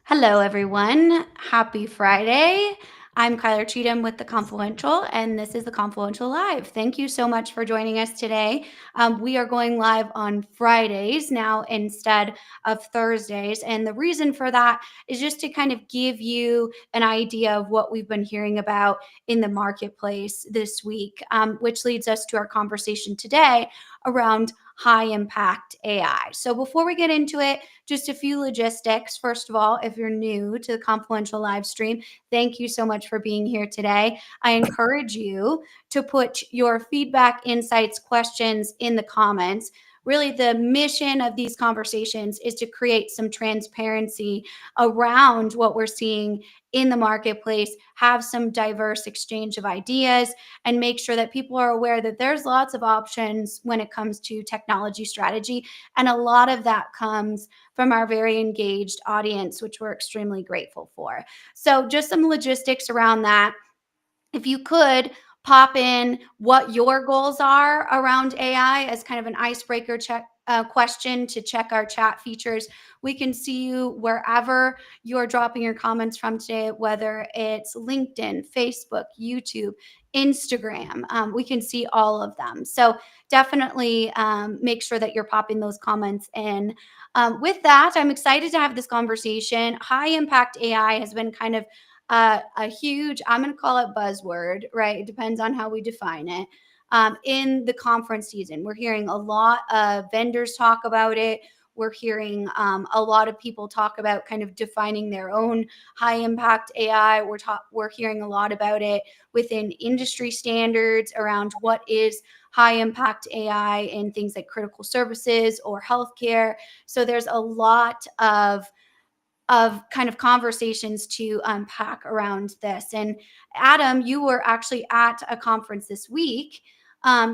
Hello, everyone. Happy Friday. I'm Kyler Cheatham with The Confluential, and this is The Confluential Live. Thank you so much for joining us today. We are going live on Fridays now instead of Thursdays. And the reason for that is just to kind of give you an idea of what we've been hearing about in the marketplace this week, which leads us to our conversation today around high impact AI. So before we get into it, just a few logistics. First of all, if you're new to the Confluential live stream, thank you so much for being here today. I encourage you to put your feedback, insights, questions in the comments. Really, the mission of these conversations is to create some transparency around what we're seeing in the marketplace, have some diverse exchange of ideas, and make sure that people are aware that there's lots of options when it comes to technology strategy. And a lot of that comes from our very engaged audience, which we're extremely grateful for. So, just some logistics around that. If you could pop in what your goals are around AI as kind of an icebreaker question to check our chat features. We can see you wherever you're dropping your comments from today, whether it's LinkedIn, Facebook, YouTube, Instagram. We can see all of them. So definitely make sure that you're popping those comments in. With that, I'm excited to have this conversation. High impact AI has been kind of a huge, I'm going to call it buzzword, right? It depends on how we define it. In the conference season, we're hearing a lot of vendors talk about it. We're hearing a lot of people talk about kind of defining their own high impact AI. We're hearing a lot about it within industry standards around what is high impact AI in things like critical services or healthcare. So there's a lot of kind of conversations to unpack around this. And Adam, you were actually at a conference this week.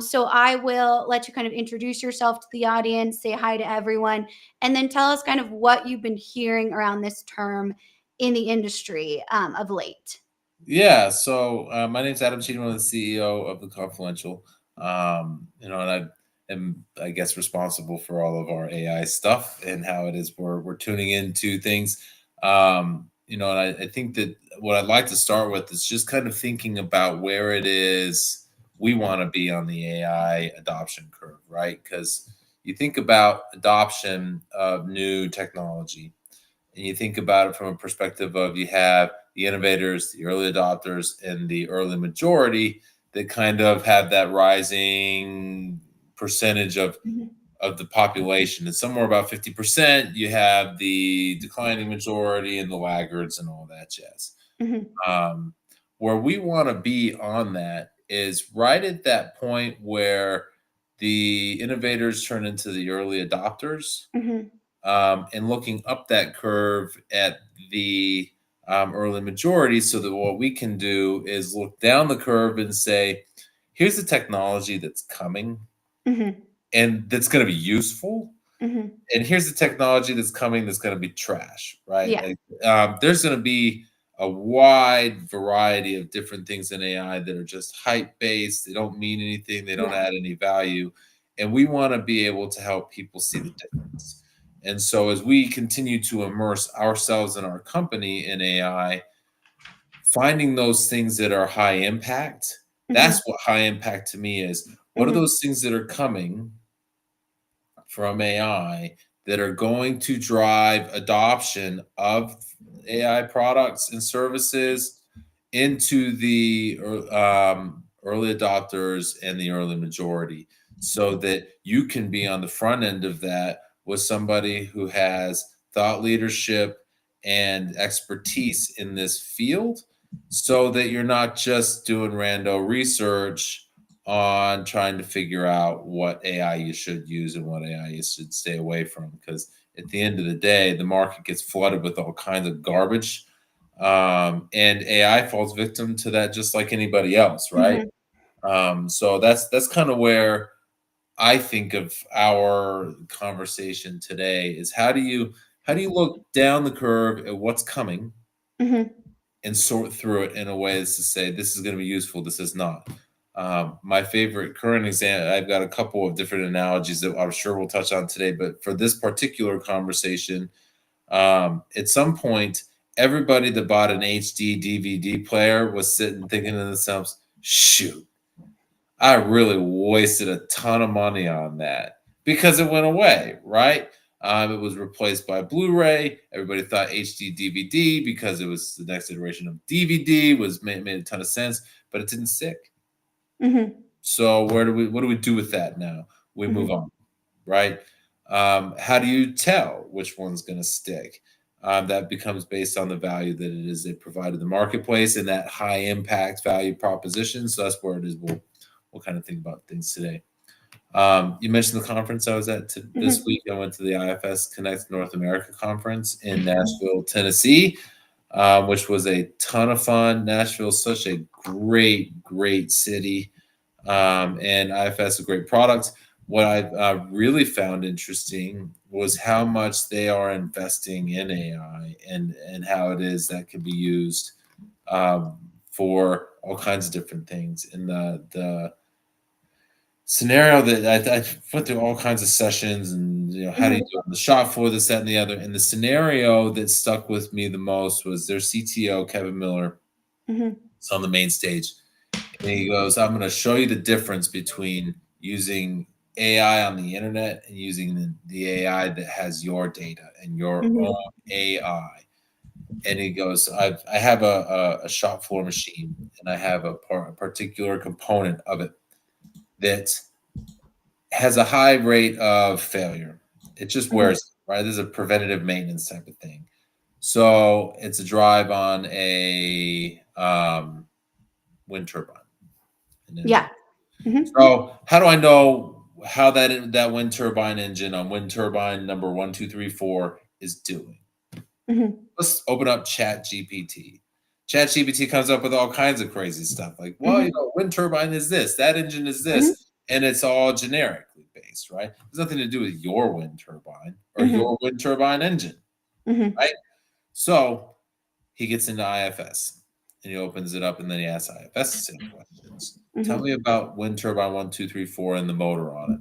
So I will let you kind of introduce yourself to the audience, say hi to everyone, and then tell us kind of what you've been hearing around this term in the industry of late. Yeah, so my name's Adam Cheatham. I'm the CEO of the Confluential. And I guess, responsible for all of our AI stuff and how it is we're tuning into things. And I think that what I'd like to start with is just kind of thinking about where it is we want to be on the AI adoption curve, right? Because you think about adoption of new technology, and you think about it from a perspective of you have the innovators, the early adopters, and the early majority that kind of have that rising percentage Mhm. of the population. And somewhere about 50%, you have the declining majority and the laggards and all that jazz. Mhm. Um, where we want to be on that is right at that point where the innovators turn into the early adopters, Mhm. and looking up that curve at the early majority, so that what we can do is look down the curve and say, here's the technology that's coming Mhm. and that's going to be useful. Mhm. And here's the technology that's coming that's going to be trash, right? Yeah. There's going to be a wide variety of different things in AI that are just hype based. They don't mean anything, they don't Yeah. add any value. And we want to be able to help people see the difference. And so, as we continue to immerse ourselves and our company in AI, finding those things that are high impact, Mhm. that's what high impact to me is. What are Mhm. those things that are coming from AI that are going to drive adoption of AI products and services into the early adopters and the early majority, so that you can be on the front end of that with somebody who has thought leadership and expertise in this field, so that you're not just doing rando research on trying to figure out what AI you should use and what AI you should stay away from. Because at the end of the day, the market gets flooded with all kinds of garbage, and AI falls victim to that just like anybody else, right? Mhm. So that's kind of where I think of our conversation today is how do you look down the curve at what's coming Mhm. and sort through it in a way that's to say this is going to be useful, this is not. My favorite current example, I've got a couple of different analogies that I'm sure we'll touch on today, but for this particular conversation, At some point, everybody that bought an HD DVD player was sitting thinking to themselves, shoot, I really wasted a ton of money on that because it went away, right? It was replaced by Blu-ray. Everybody thought HD DVD because it was the next iteration of DVD was made a ton of sense, but it didn't stick. Mhm. So what do we do with that now? We move Mhm. on, right? How do you tell which one's going to stick? That becomes based on the value that it is they provide in the marketplace and that high impact value proposition. So that's where it is. We'll kind of think about things today. You mentioned the conference I was at this Mhm. week. I went to the IFS Connect North America conference in Nashville, Tennessee, which was a ton of fun. Nashville is such a great city, and IFS is a great product. What I really found interesting was how much they are investing in AI and how it is that can be used um, for all kinds of different things. And the scenario that I went through all kinds of sessions and how do you Mhm. do it on the shop floor, this, that, and the other. And the scenario that stuck with me the most was their CTO, Kevin Miller, Mhm. is on the main stage. And he goes, I'm going to show you the difference between using AI on the internet and using the AI that has your data and your own Mhm. AI. And he goes, I have a shop floor machine and I have a particular component of it that has a high rate of failure. It just Mhm. wears, right? This is a preventative maintenance type of thing. So it's a drive on a wind turbine, an engine. Yeah. Mhm. So how do I know how that wind turbine engine on wind turbine number 1, 2, 3, 4 is doing? Mhm. Let's open up Chat GPT. Chat GPT comes up with all kinds of crazy stuff like, well, Mhm. wind turbine is this, that engine is Mhm. this, and it's all generically based, right? There's nothing to do with your wind turbine or Mhm. your wind turbine engine, Mhm. right? So he gets into IFS and he opens it up and then he asks IFS the same questions. Tell Mhm. me about wind turbine 1, 2, 3, 4 and the motor on it.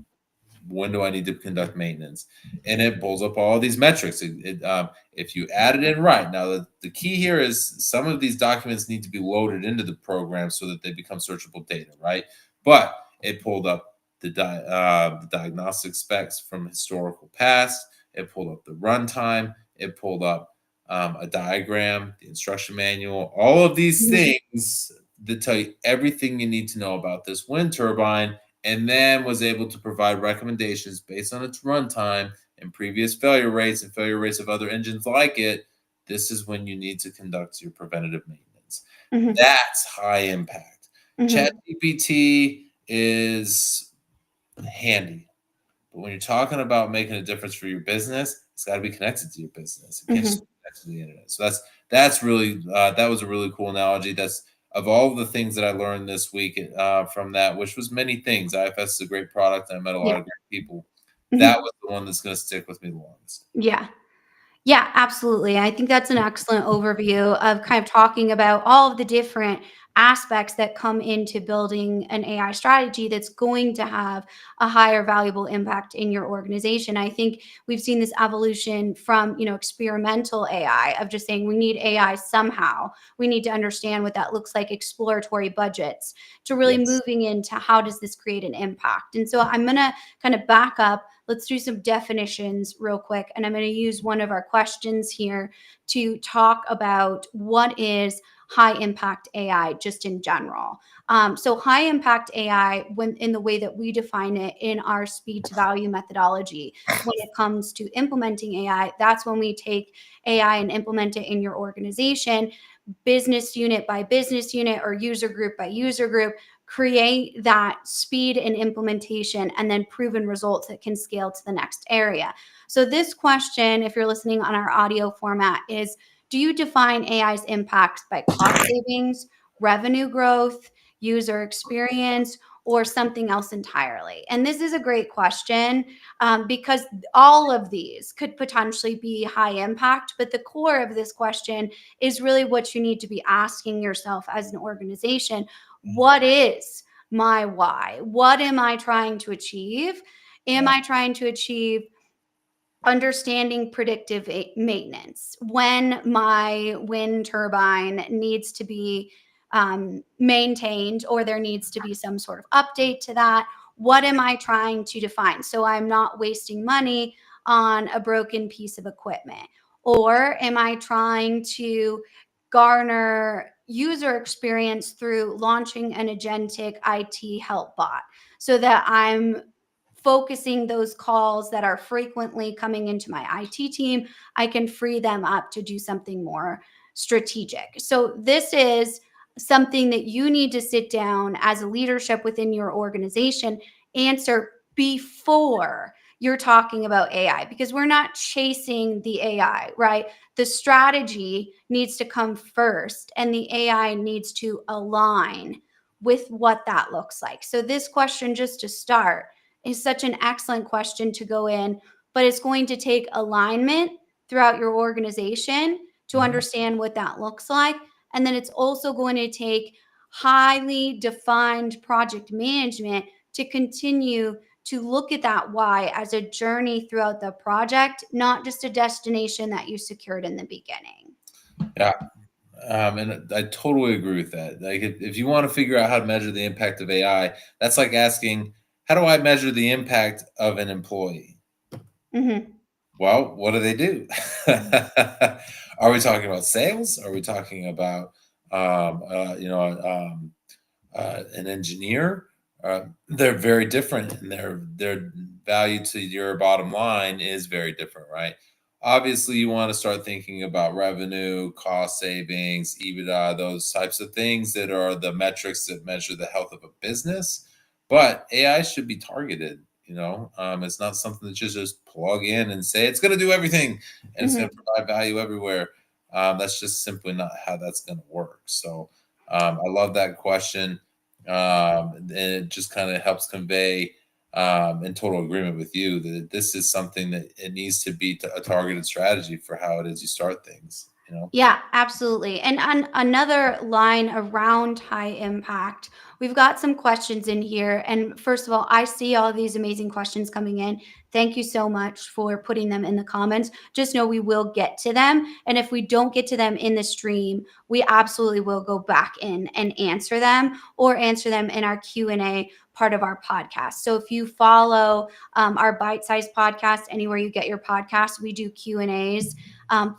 When do I need to conduct maintenance? And it pulls up all these metrics. If you add it in right. Now, the key here is some of these documents need to be loaded into the program so that they become searchable data, right? But it pulled up the diagnostic specs from historical past. It pulled up the runtime. It pulled up a diagram, the instruction manual, all of these Mhm. things that tell you everything you need to know about this wind turbine and then was able to provide recommendations based on its runtime and previous failure rates and failure rates of other engines like it. This is when you need to conduct your preventative maintenance. Mhm. That's high impact. Mhm. ChatGPT is handy, but when you're talking about making a difference for your business, it's got to be connected to your business. It can't just Mhm. be connected to the internet. So that's really that was a really cool analogy. That's of all the things that I learned this week from that, which was many things. IFS is a great product. And I met a lot Yeah. of great people. That Mhm. was the one that's going to stick with me the longest. Yeah. Yeah, absolutely. I think that's an excellent overview of kind of talking about all of the different aspects that come into building an AI strategy that's going to have a higher valuable impact in your organization. I think we've seen this evolution from, experimental AI of just saying we need AI somehow. We need to understand what that looks like, exploratory budgets, to really Yes. moving into how does this create an impact. And so I'm going to kind of back up. Let's do some definitions real quick. And I'm going to use one of our questions here to talk about what is high impact AI just in general. So, high impact AI, when in the way that we define it in our speed to value methodology, when it comes to implementing AI, that's when we take AI and implement it in your organization, business unit by business unit or user group by user group, create that speed and implementation and then proven results that can scale to the next area. So, this question, if you're listening on our audio format, is do you define AI's impact by cost savings, revenue growth, user experience, or something else entirely? And this is a great question because all of these could potentially be high impact, but the core of this question is really what you need to be asking yourself as an organization. What is my why? What am I trying to achieve? Am Yeah. I trying to achieve understanding predictive maintenance. When my wind turbine needs to be maintained, or there needs to be some sort of update to that, what am I trying to define? So I'm not wasting money on a broken piece of equipment. Or am I trying to garner user experience through launching an agentic IT help bot so that I'm focusing those calls that are frequently coming into my IT team, I can free them up to do something more strategic. So, this is something that you need to sit down as a leadership within your organization, answer before you're talking about AI, because we're not chasing the AI, right? The strategy needs to come first, and the AI needs to align with what that looks like. So, this question, just to start, is such an excellent question to go in, but it's going to take alignment throughout your organization to Mhm. understand what that looks like. And then it's also going to take highly defined project management to continue to look at that why as a journey throughout the project, not just a destination that you secured in the beginning. Yeah. And I totally agree with that. Like, if you want to figure out how to measure the impact of AI, that's like asking, how do I measure the impact of an employee? Mhm. Well, what do they do? Are we talking about sales? Are we talking about, um, uh, you know, um, an engineer? They're very different, and their value to your bottom line is very different, right? Obviously, you want to start thinking about revenue, cost savings, EBITDA, those types of things that are the metrics that measure the health of a business. But AI should be targeted. It's not something that you just plug in and say it's going to do everything and it's going to Mhm. provide value everywhere. That's just simply not how that's going to work. So I love that question. And it just kind of helps convey in total agreement with you that this is something that it needs to be a targeted strategy for how it is you start things. Yeah, absolutely. And on another line around high impact, we've got some questions in here. And first of all, I see all these amazing questions coming in. Thank you so much for putting them in the comments. Just know we will get to them. And if we don't get to them in the stream, we absolutely will go back in and answer them, or answer them in our Q&A part of our podcast. So if you follow our bite-sized podcast anywhere you get your podcast, we do Q&As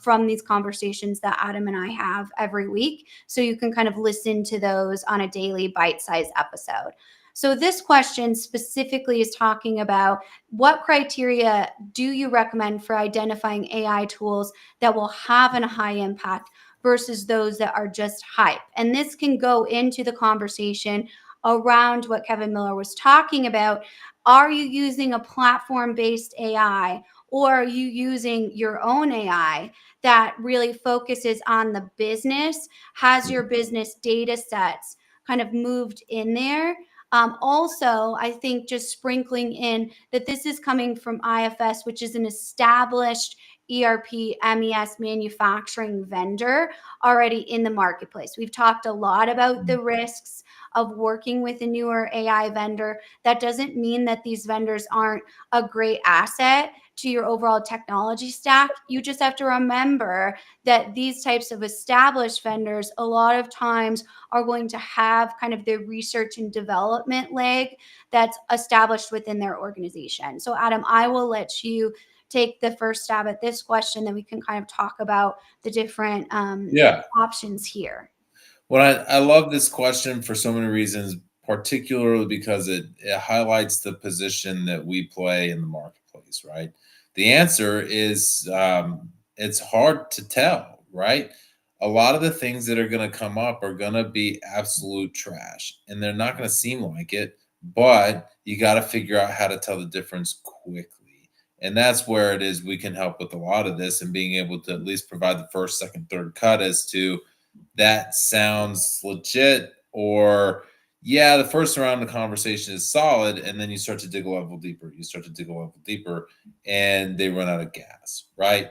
from these conversations that Adam and I have every week. So you can kind of listen to those on a daily bite sized episode. So, this question specifically is talking about what criteria do you recommend for identifying AI tools that will have a high impact versus those that are just hype? And this can go into the conversation around what Kevin Miller was talking about. Are you using a platform based AI, or are you using your own AI that really focuses on the business, has your business data sets kind of moved in there? Also, I think just sprinkling in that this is coming from IFS, which is an established ERP MES manufacturing vendor already in the marketplace. We've talked a lot about the risks of working with a newer AI vendor. That doesn't mean that these vendors aren't a great asset to your overall technology stack. You just have to remember that these types of established vendors a lot of times are going to have kind of their research and development leg that's established within their organization. So, Adam, I will let you take the first stab at this question, then we can kind of talk about the different Yeah. options here. Well, I love this question for so many reasons, particularly because it highlights the position that we play in the marketplace, right? The answer is it's hard to tell, right? A lot of the things that are going to come up are going to be absolute trash, and they're not going to seem like it, but you got to figure out how to tell the difference quickly. And that's where it is we can help with a lot of this, and being able to at least provide the first, second, third cut as to that sounds legit, or yeah, the first round of the conversation is solid, and then you start to dig a level deeper, and they run out of gas, right?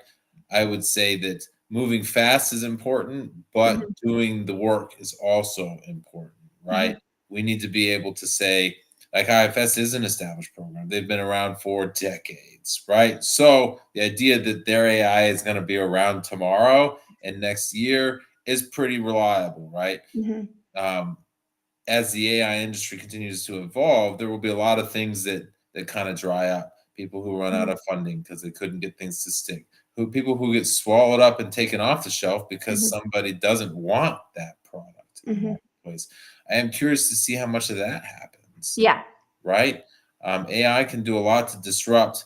I would say that moving fast is important, but Mhm, doing the work is also important, right? mhm, We need to be able to say, Like IFS is an established program. They've been around for decades, right? So the idea that their AI is going to be around tomorrow and next year is pretty reliable, right? Mhm. Um, as the AI industry continues to evolve, there will be a lot of things that kind of dry up. People who run out Mhm. of funding because they couldn't get things to stick. People who get swallowed up and taken off the shelf because Mhm. somebody doesn't want that product in the Mhm. marketplace. I am curious to see how much of that happens, Yeah. right? AI can do a lot to disrupt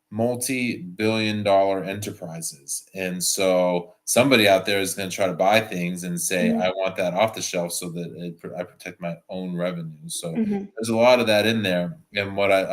multi-billion-dollar enterprises. And so somebody out there is going to try to buy things and say, I Mhm. want that off the shelf so that I protect my own revenue. So Mhm. there's a lot of that in there. And what I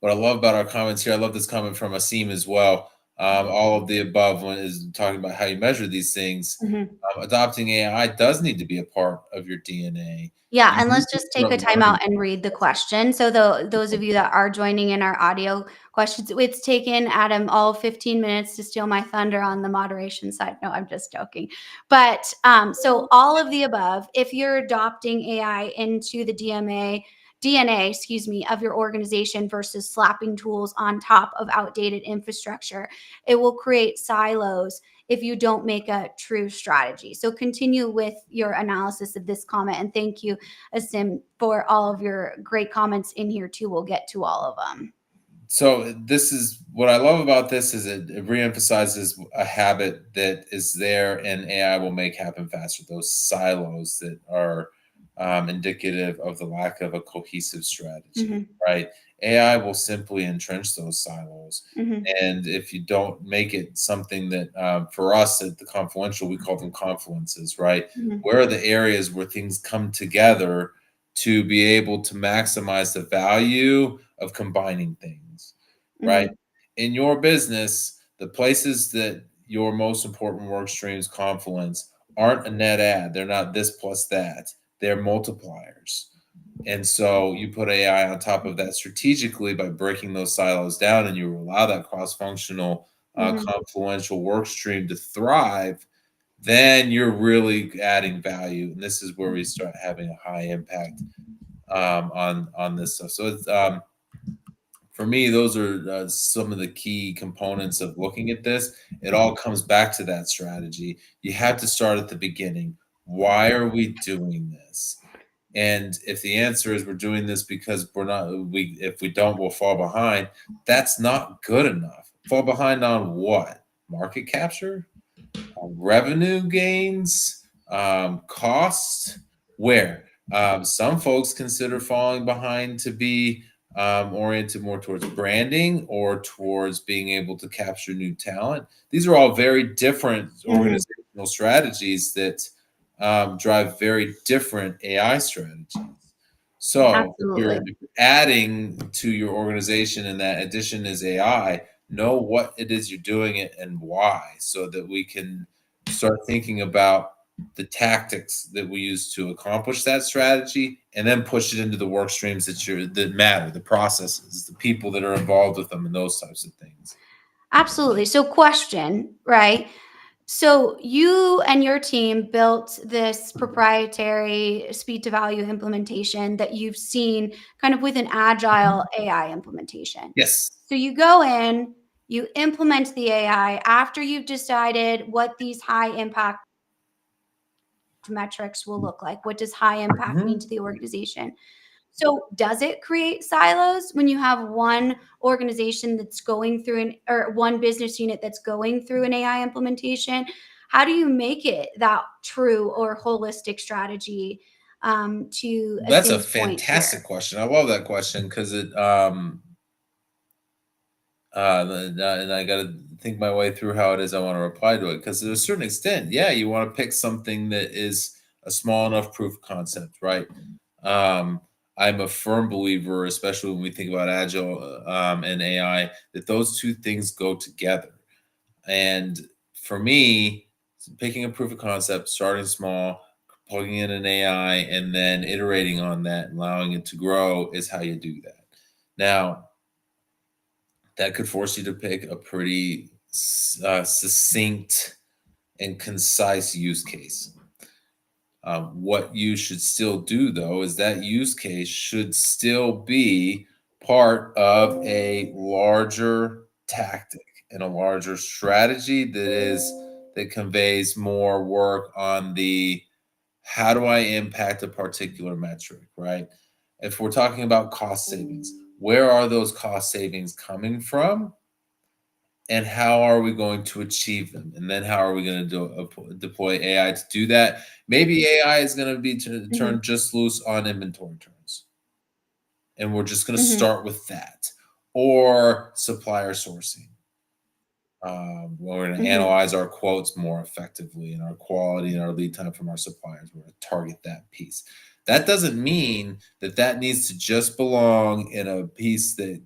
love about our comments here, I love this comment from Asim as well. All of the above one is talking about how you measure these things. Mhm. Adopting AI does need to be a part of your DNA. Yeah, You and need let's to just take start a learning. timeout and read the question. So those of you that are joining in our audio questions, it's taken Adam all 15 minutes to steal my thunder on the moderation side. No, I'm just joking. But so all of the above, if you're adopting AI into the DNA, excuse me, of your organization versus slapping tools on top of outdated infrastructure, it will create silos if you don't make a true strategy. So continue with your analysis of this comment, and thank you, Asim, for all of your great comments in here too. We'll get to all of them. So this is what I love about this is it reemphasizes a habit that is there and AI will make happen faster. Those silos that are indicative of the lack of a cohesive strategy, Hmm. right? AI will simply entrench those silos. Hmm. And if you don't make it something that, for us at the Confluential, we call them confluences, right? Hmm. Where are the areas where things come together to be able to maximize the value of combining things, right? Hmm. In your business, the places that your most important work streams confluence aren't a net add. They're not this plus that. They're multipliers. And so you put AI on top of that strategically by breaking those silos down, and you allow that cross-functional, Hmm. confluential work stream to thrive. Then you're really adding value, and this is where we start having a high impact on this stuff. So it's for me, those are some of the key components of looking at this. It all comes back to that strategy. You have to start at the beginning. Why are we doing this? And if the answer is we're doing this because we're not, we if we don't, we'll fall behind. That's not good enough. Fall behind on what? Market capture, revenue gains, cost. Where some folks consider falling behind to be oriented more towards branding or towards being able to capture new talent. These are all very different Hmm. organizational strategies that drive very different AI strategies. So Absolutely. if you're adding to your organization and that addition is AI, know what it is you're doing it and why so that we can start thinking about the tactics that we use to accomplish that strategy and then push it into the work streams that matter, the processes, the people that are involved with them and those types of things. Absolutely. So, question, right? So, you and your team built this proprietary speed to value implementation that you've seen kind of with an agile AI implementation. Yes. So, you go in, you implement the AI after you've decided what these high impact metrics will look like. What does high impact mean Mhm. to the organization? So, does it create silos when you have one organization that's going through or one business unit that's going through an AI implementation? How do you make it that true or holistic strategy, to That's a Asim's point here? fantastic question. I love that question because it and I got to think my way through how it is I want to reply to it. Because to a certain extent, yeah, you want to pick something that is a small enough proof of concept, right? Um, I'm a firm believer, especially when we think about agile and AI, that those two things go together. And for me, picking a proof of concept, starting small, plugging in an AI, and then iterating on that, and allowing it to grow is how you do that. Now, that could force you to pick a pretty succinct and concise use case. What you should still do, though, is that use case should still be part of a larger tactic and a larger strategy that conveys more work on the how do I impact a particular metric, right? If we're talking about cost savings, where are those cost savings coming from? And how are we going to achieve them? And then how are we going to deploy AI to do that? Maybe AI is going to be Mhm. turned just loose on inventory turns, and we're just going to Mhm. start with that, or supplier sourcing. We're going to Mhm. analyze our quotes more effectively and our quality and our lead time from our suppliers. We're going to target that piece. That doesn't mean that that needs to just belong in a piece that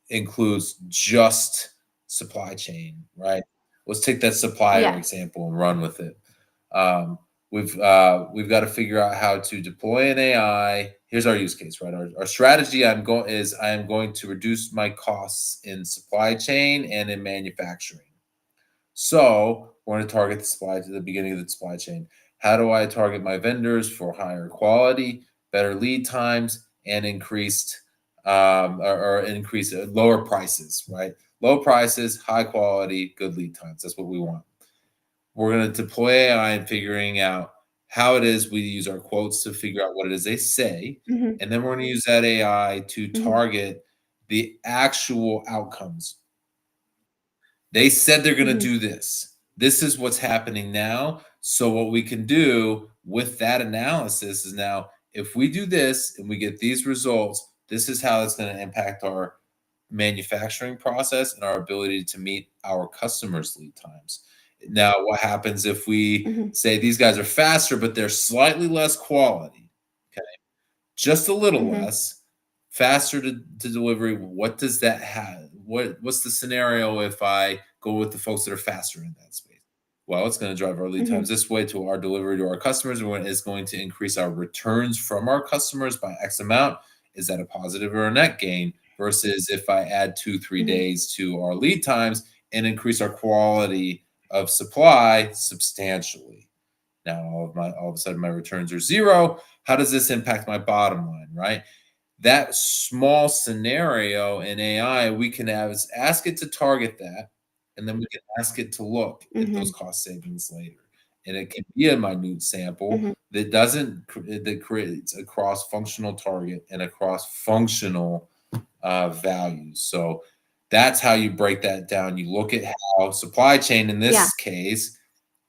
includes just supply chain, right? Let's take that supplier Yeah. example and run with it. Um, we've got to figure out how to deploy an AI. Here's our use case, right? Our strategy I am going to reduce my costs in supply chain and in manufacturing. So we're going to target the supply to the beginning of the supply chain. How do I target my vendors for higher quality, better lead times, and increased or increase lower prices, right? Low prices, high quality, good lead times. That's what we want. We're going to deploy AI and figuring out how it is we use our quotes to figure out what it is they say. Mhm. And then we're going to use that AI to Mhm. target the actual outcomes. They said they're going to Mhm. do this. This is what's happening now. So, what we can do with that analysis is now, if we do this and we get these results, this is how it's going to impact our manufacturing process and our ability to meet our customers' lead times. Now, what happens if we Mhm. say these guys are faster, but they're slightly less quality? Okay, just a little Mhm. less, faster to delivery. What does that have? What's the scenario if I go with the folks that are faster in that space? Well, it's going to drive our lead times Mhm. this way to our delivery to our customers, and it's going to increase our returns from our customers by X amount. Is that a positive or a net gain? Versus if I add 2, 3 days to our lead times and increase our quality of supply substantially. Now all of a sudden my returns are zero. How does this impact my bottom line, right? That small scenario in AI, we can ask it to target that, and then we can ask it to look at those Mhm. cost savings later. And it can be a minute sample Mhm. that doesn't that creates a cross-functional target and a cross-functional values. So that's how you break that down. You look at how supply chain in Yeah. this case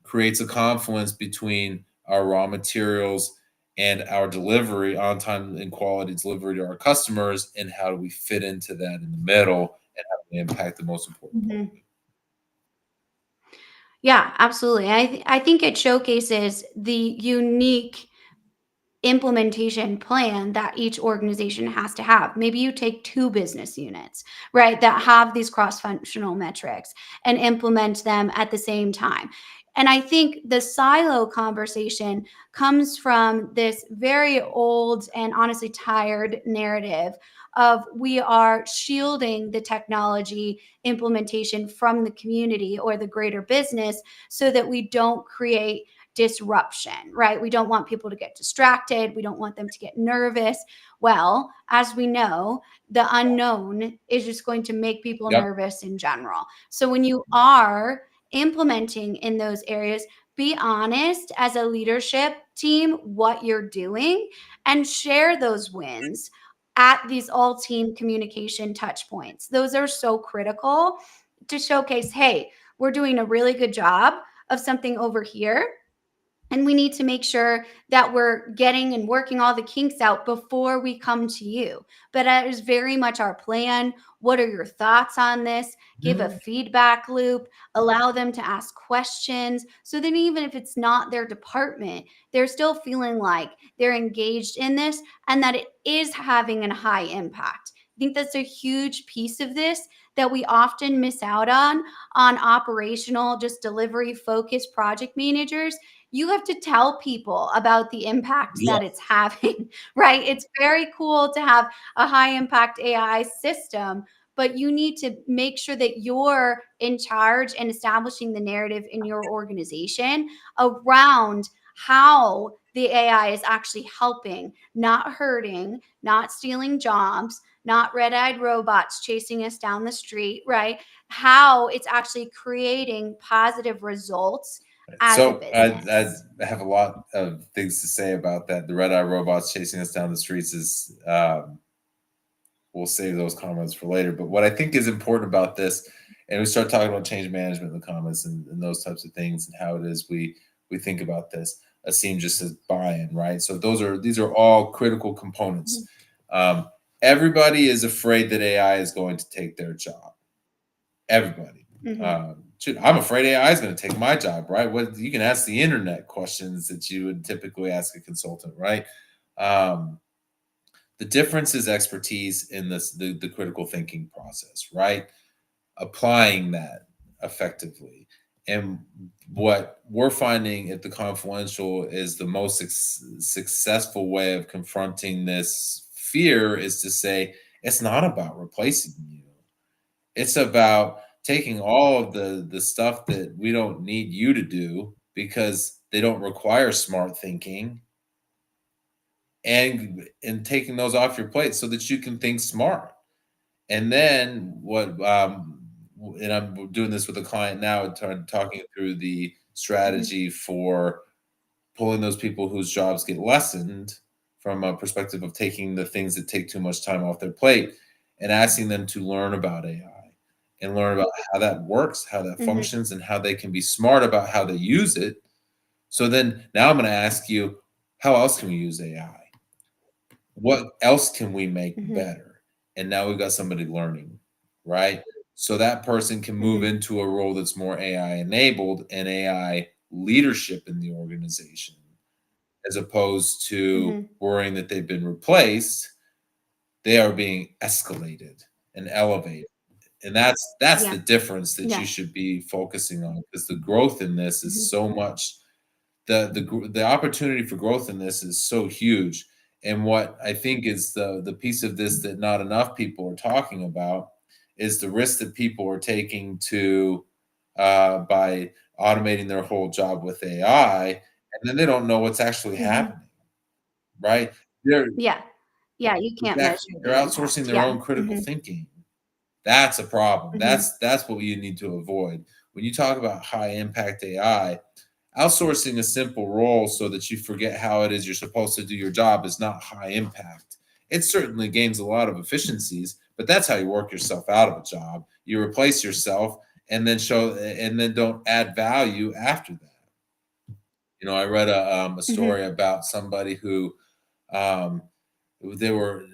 creates a confluence between our raw materials and our delivery on time and quality delivery to our customers, and how do we fit into that in the middle, and how do we impact the most important part of Mhm. it. Yeah, absolutely. I think it showcases the unique implementation plan that each organization has to have. Maybe you take two business units, right, that have these cross functional metrics and implement them at the same time. And I think the silo conversation comes from this very old and honestly tired narrative of we are shielding the technology implementation from the community or the greater business so that we don't create disruption, right? We don't want people to get distracted. We don't want them to get nervous. Well, as we know, the unknown is just going to make people Yep. nervous in general. So when you are implementing in those areas, be honest as a leadership team what you're doing and share those wins at these all team communication touch points. Those are so critical to showcase, hey, we're doing a really good job of something over here, and we need to make sure that we're getting and working all the kinks out before we come to you. But that is very much our plan. What are your thoughts on this? Give a Mhm. feedback loop, allow them to ask questions. So then, even if it's not their department, they're still feeling like they're engaged in this and that it is having a high impact. I think that's a huge piece of this that we often miss out on operational, just delivery focused project managers. You have to tell people about the impact Yeah. that it's having, right? It's very cool to have a high impact AI system, but you need to make sure that you're in charge and establishing the narrative in your organization around how the AI is actually helping, not hurting, not stealing jobs, not red-eyed robots chasing us down the street, right? How it's actually creating positive results as a So business. I have a lot of things to say about that. The red eye robots chasing us down the streets is we'll save those comments for later. But what I think is important about this, and we start talking about change management in the comments and those types of things and how it is we think about this. Asim just says buy-in, right? So these are all critical components. Mhm, Um, everybody is afraid that AI is going to take their job. Everybody. mhm, Shoot, I'm afraid AI is going to take my job, right? What you can ask the internet questions that you would typically ask a consultant, right? Um, the difference is expertise in the critical thinking process, right? Applying that effectively. And what we're finding at the Confluential is the most successful way of confronting this fear is to say it's not about replacing you. It's about taking all of the stuff that we don't need you to do because they don't require smart thinking and taking those off your plate so that you can think smart. And then and I'm doing this with a client now, talking through the mhm, strategy for pulling those people whose jobs get lessened from a perspective of taking the things that take too much time off their plate and asking them to learn about AI and learn about how that works, how that mhm, functions, and how they can be smart about how they use it. So then now I'm going to ask you, how else can we use AI? What else can we make mhm, better? And now we've got somebody learning, right? So that person can move mhm, into a role that's more AI enabled and AI leadership in the organization, as opposed to mhm, worrying that they've been replaced. They are being escalated and elevated. And that's yeah, the difference that you yeah, should be focusing on, because the growth in this is mhm, so much, the opportunity for growth in this is so huge. And what I think is the piece of this that not enough people are talking about is the risk that people are taking to by automating their whole job with AI, and then they don't know what's actually mhm, happening, right? They're yeah, yeah, you can't exactly, measure they're the outsourcing impact. their Yeah, own critical mhm, thinking. That's a problem. mhm, That's what you need to avoid. When you talk about high impact AI, outsourcing a simple role so that you forget how it is you're supposed to do your job is not high impact. It certainly gains a lot of efficiencies, but that's how you work yourself out of a job. You replace yourself and then don't add value after that. You know, I read a mhm, story about somebody who um, they were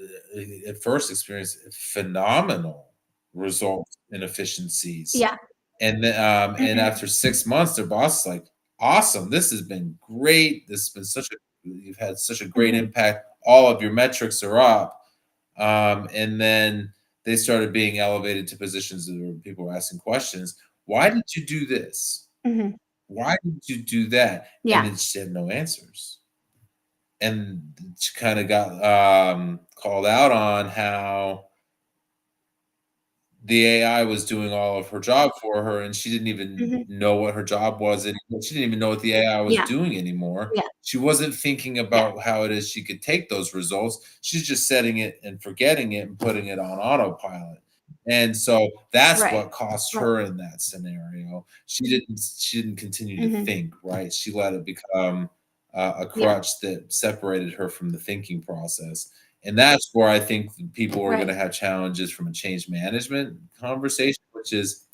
at first experienced phenomenal results and efficiencies, yeah, and mhm, after 6 months, their boss is like, "Awesome, this has been great. This has been you've had such a great mhm, impact. All of your metrics are up." And then they started being elevated to positions where people were asking questions. Why did you do this? mhm, Why did you do that? And yeah, then she had no answers. And she kind of got called out on how the AI was doing all of her job for her, and she didn't even mhm, know what her job was anymore. She didn't even know what the AI was yeah, doing anymore. yeah, She wasn't thinking yeah, about how it is she could take those results. She's just setting it and forgetting it and putting it on autopilot. And so that's right, what cost right, her in that scenario. She didn't continue to mhm, think, right? She let it become a yeah, crutch that separated her from the thinking process. And that's where I think people are right, gonna have challenges from a change management conversation, which is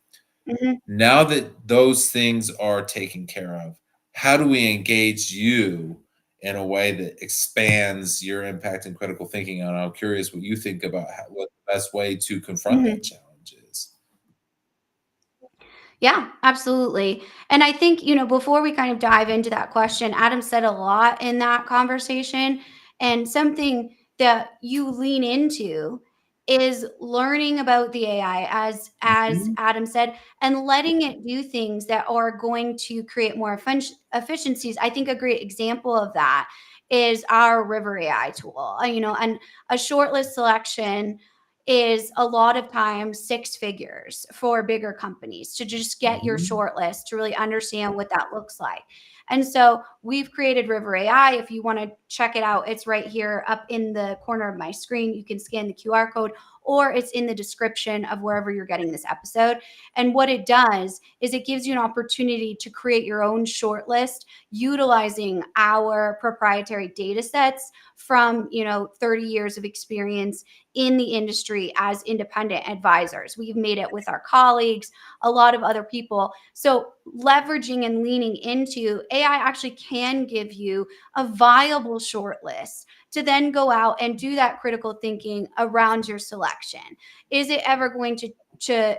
mhm, now that those things are taken care of, how do we engage you in a way that expands your impact and critical thinking? And I'm curious what you think about what the best way to confront that mhm. challenge is. Yeah, absolutely. And I think, before we kind of dive into that question, Adam said a lot in that conversation. And something that you lean into is learning about the AI, as Mhm. Adam said, and letting it do things that are going to create more efficiencies. I think a great example of that is our River AI tool. And a shortlist selection is a lot of times six figures for bigger companies to just get your Mhm. short list to really understand what that looks like. And so we've created River AI. If you want to check it out, it's right here up in the corner of my screen. You can scan the QR code, or it's in the description of wherever you're getting this episode. And what it does is it gives you an opportunity to create your own short list utilizing our proprietary data sets from 30 years of experience in the industry as independent advisors. We've made it with our colleagues, a lot of other people. So leveraging and leaning into AI actually can give you a viable short list to then go out and do that critical thinking around your selection. Is it ever going to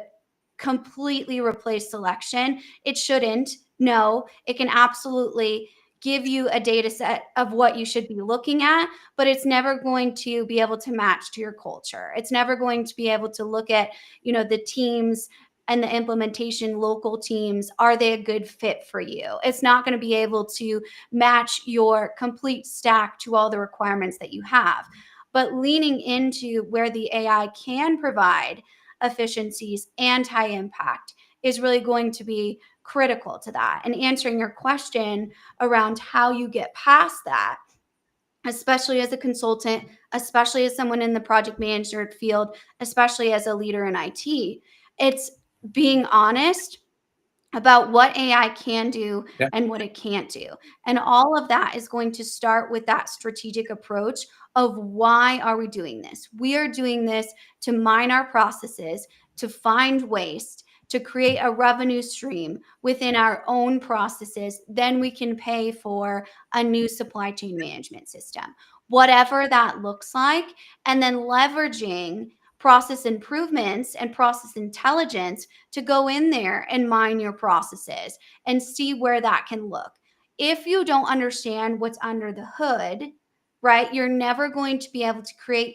completely replace selection? It shouldn't. No, it can absolutely give you a data set of what you should be looking at, but it's never going to be able to match to your culture. It's never going to be able to look at, the teams and the implementation local teams. Are they a good fit for you? It's not going to be able to match your complete stack to all the requirements that you have. But leaning into where the AI can provide efficiencies and high impact is really going to be critical to that. And answering your question around how you get past that, especially as a consultant, especially as someone in the project management field, especially as a leader in IT, it's being honest about what AI can do Yeah. and what it can't do. And all of that is going to start with that strategic approach of why are we doing this? We are doing this to mine our processes, to find waste, to create a revenue stream within our own processes. Then we can pay for a new supply chain management system, whatever that looks like. And then leveraging process improvements and process intelligence to go in there and mine your processes and see where that can look. If you don't understand what's under the hood, right, you're never going to be able to create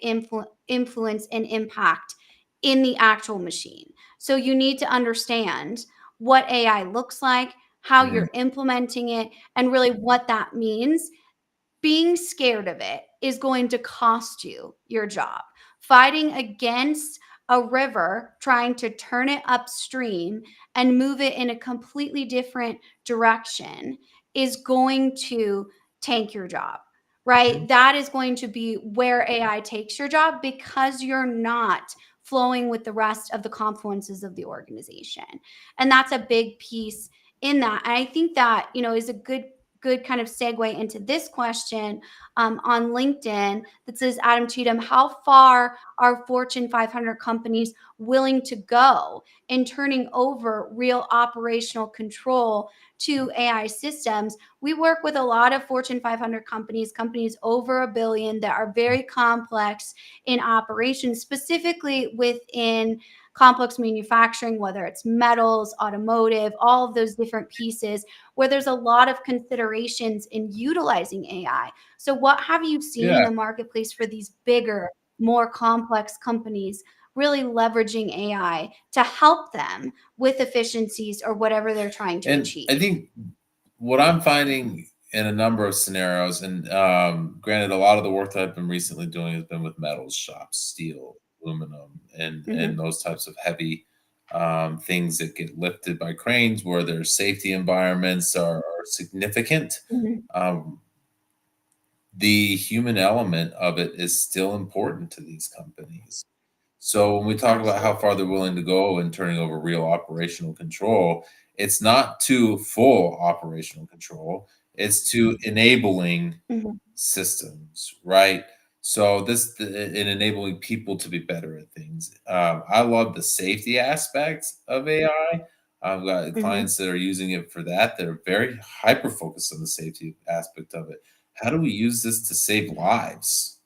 influence and impact in the actual machine. So you need to understand what AI looks like, how Mhm. you're implementing it, and really what that means. Being scared of it is going to cost you your job. Fighting against a river, trying to turn it upstream and move it in a completely different direction is going to tank your job, right? Mhm. That is going to be where AI takes your job because you're not flowing with the rest of the confluences of the organization. And that's a big piece in that. And I think that, is a good kind of segue into this question on LinkedIn that says, Adam Cheatham, how far are Fortune 500 companies willing to go in turning over real operational control to AI systems? We work with a lot of Fortune 500 companies over $1 billion that are very complex in operations, specifically within complex manufacturing, whether it's metals, automotive, all of those different pieces where there's a lot of considerations in utilizing AI. So, what have you seen in Yeah. the marketplace for these bigger, more complex companies really leveraging AI to help them with efficiencies or whatever they're trying to And I achieve? think what I'm finding in a number of scenarios, and granted, a lot of the work that I've been recently doing has been with metals shops, steel, aluminum, and Hmm. those types of heavy things that get lifted by cranes, where their safety environments are significant. Hmm. Um, the human element of it is still important to these companies. So when we talk about how far Absolutely. they're willing to go in turning over real operational control, it's not to full operational control, it's to enabling Hmm. systems, right? So in enabling people to be better at things. I love the safety aspects of AI. I've got Hmm. clients that are using it for that. They're very hyper focused on the safety aspect of it. How do we use this to save lives?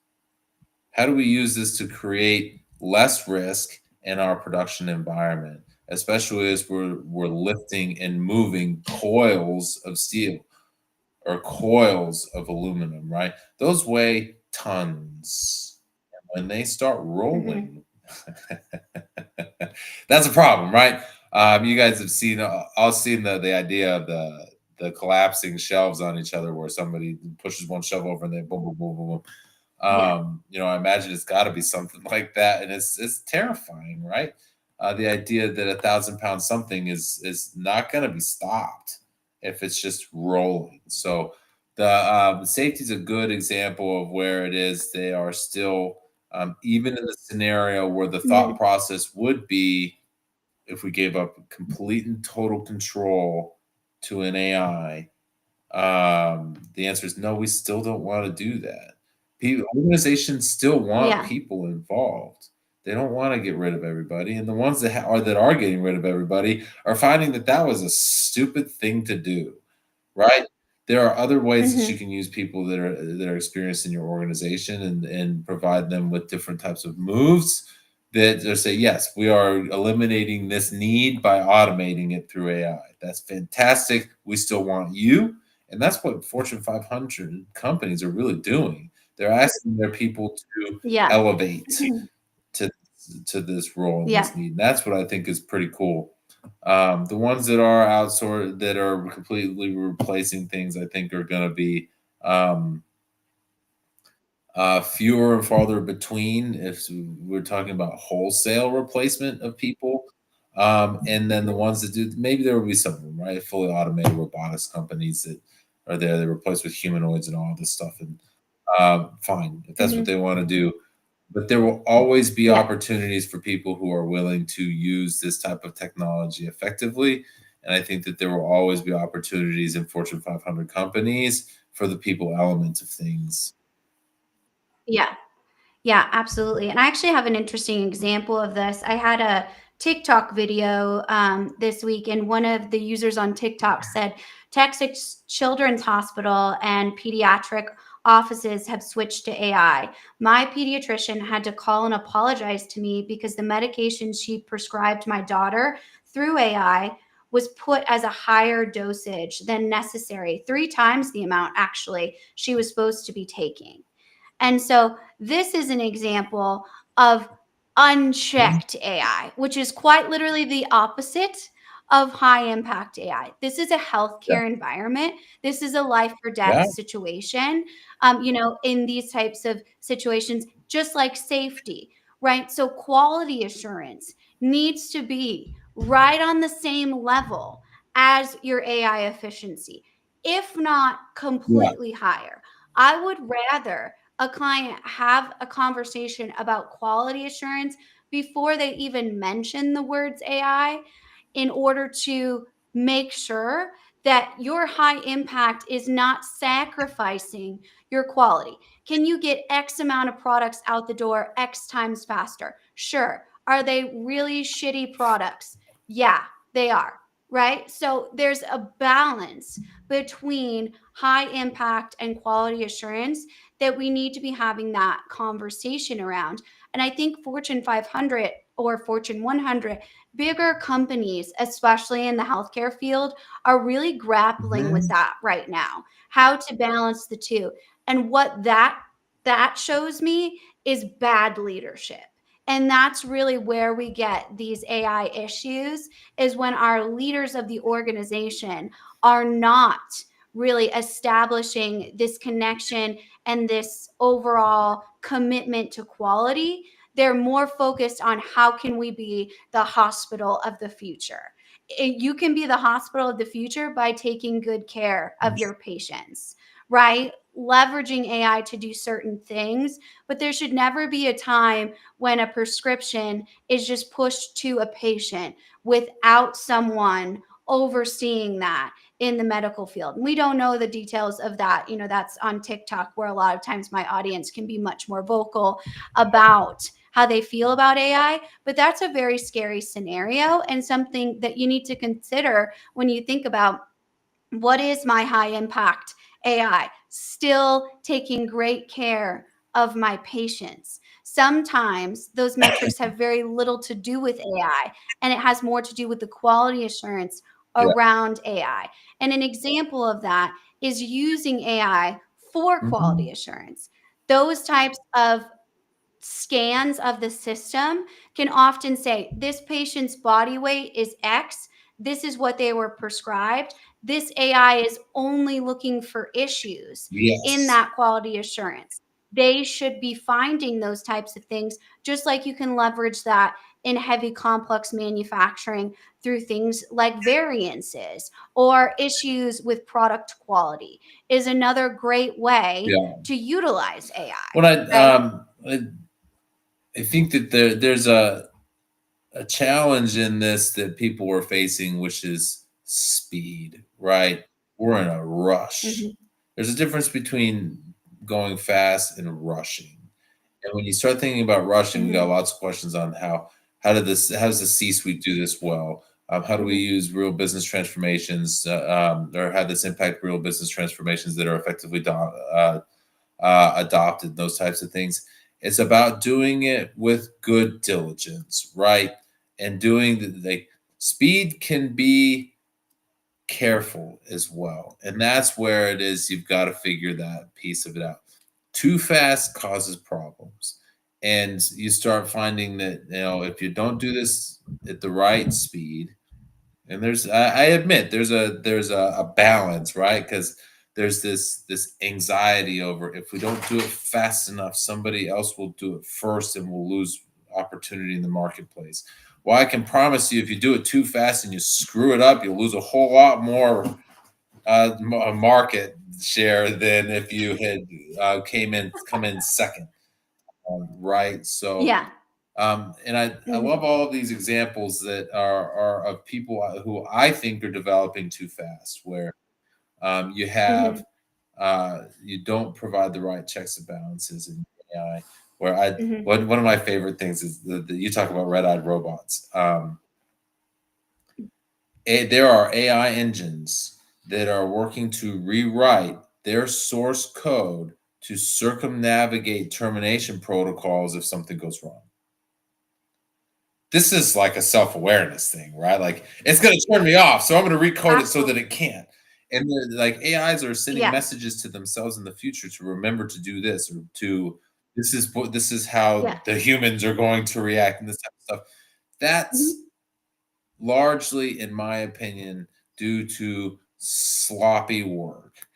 How do we use this to create less risk in our production environment, especially as we're lifting and moving coils of steel or coils of aluminum, right? Those weigh tons. When they start Hmm. rolling, that's a problem, right? You guys have seen all seen the idea of the collapsing shelves on each other, where somebody pushes one shelf over and they boom, boom, boom, boom, boom. Yeah. I imagine it's got to be something like that, and it's terrifying, right? The idea that 1,000 pound something is not going to be stopped if it's just rolling. So the safety is a good example of where it is. They are still, even in the scenario where the thought Mhm. process would be, if we gave up complete and total control to an AI, the answer is no, we still don't want to do that. Organizations still want Yeah. people involved. They don't want to get rid of everybody, and the ones that are getting rid of everybody are finding that that was a stupid thing to do. Right? There are other ways that you Mhm. can use people that are experienced in your organization, and provide them with different types of moves that they say, yes, we are eliminating this need by automating it through AI. That's fantastic. We still want you. And that's what Fortune 500 companies are really doing. They're asking their people to Yeah. elevate to to this role and Yeah. this need. And that's what I think is pretty cool. The ones that are outsourced, that are completely replacing things, I think are going to be um, fewer and farther between if we're talking about wholesale replacement of people. And then the ones that do, maybe there will be some of them, right? Fully automated robotics companies that are there. They replace with humanoids and all this stuff. And fine, if that's what Mhm. they want to do. But there will always be Yeah. opportunities for people who are willing to use this type of technology effectively. And I think that there will always be opportunities in Fortune 500 companies for the people element of things. Yeah. Yeah, absolutely. And I actually have an interesting example of this. I had a TikTok video this week, and one of the users on TikTok said Texas Children's Hospital and pediatric offices have switched to AI. My pediatrician had to call and apologize to me because the medication she prescribed my daughter through AI was put as a higher dosage than necessary, 3 times the amount actually she was supposed to be taking. And so this is an example of Mhm. unchecked AI, which is quite literally the opposite of high impact AI. This is a Yeah. healthcare environment. This is a life or death Yeah. situation. In these types of situations, just like safety, right? So quality assurance needs to be right on the same level as your AI efficiency, if not Yeah. completely higher. I would rather a client have a conversation about quality assurance before they even mention the words AI, in order to make sure that your high impact is not sacrificing your quality. Can you get X amount of products out the door X times faster? Sure. Are they really shitty products? Yeah, they are. Right. So there's a balance between high impact and quality assurance that we need to be having that conversation around. And I think Fortune 500 or Fortune 100, bigger companies, especially in the healthcare field, are really grappling with Mhm. that right now. How to balance the two. And what that shows me is bad leadership. And that's really where we get these AI issues, is when our leaders of the organization are not really establishing this connection and this overall commitment to quality. They're more focused on how can we be the hospital of the future. You can be the hospital of the future by taking good care of your patients, right? Leveraging AI to do certain things, but there should never be a time when a prescription is just pushed to a patient without someone overseeing that in the medical field. And we don't know the details of that. That's on TikTok, where a lot of times my audience can be much more vocal about how they feel about AI. But that's a very scary scenario, and something that you need to consider when you think about what is my high impact AI? Still taking great care of my patients. Sometimes those metrics have very little to do with AI, and it has more to do with the quality assurance Yeah. around AI. And an example of that is using AI for quality Mhm. assurance. Those types of scans of the system can often say this patient's body weight is X. This is what they were prescribed. This AI is only looking for issues in Yes. that quality assurance. they should be finding those types of things, just like you can leverage that in heavy complex manufacturing through things like variances or issues with product quality is another great way Yeah. to utilize AI, What right? I think that there's a challenge in this that people are facing, which is speed, right? We're in a rush. Mhm, There's a difference between going fast and rushing. And when you start thinking about rushing, we got mhm, lots of questions on how does the C-suite do this well? How do we mhm, use real business transformations, or how this impact real business transformations that are effectively adopted, those types of things. It's about doing it with good diligence, right? And doing the speed can be careful as well. And that's where it is you've got to figure that piece of it out. Too fast causes problems. And you start finding that, if you don't do this at the right speed, and I admit there's a balance, right? Because there's this anxiety over, if we don't do it fast enough, somebody else will do it first and we'll lose opportunity in the marketplace. Well, I can promise you, if you do it too fast and you screw it up, you'll lose a whole lot more market share than if you had come in second, right? So yeah, and I love mhm, all of these examples that are of people who I think are developing too fast, where you have mhm, you don't provide the right checks and balances in AI. Where I mhm, one of my favorite things is you talk about red-eyed robots. There are AI engines that are working to rewrite their source code to circumnavigate termination protocols if something goes wrong. This is like a self-awareness thing, right? Like, it's gonna turn me off, so I'm gonna recode it so that absolutely, it can't. And like AIs are sending yeah, messages to themselves in the future to remember to do this, or to this is how yeah, the humans are going to react, and this type of stuff. That's mhm, largely, in my opinion, due to sloppy work,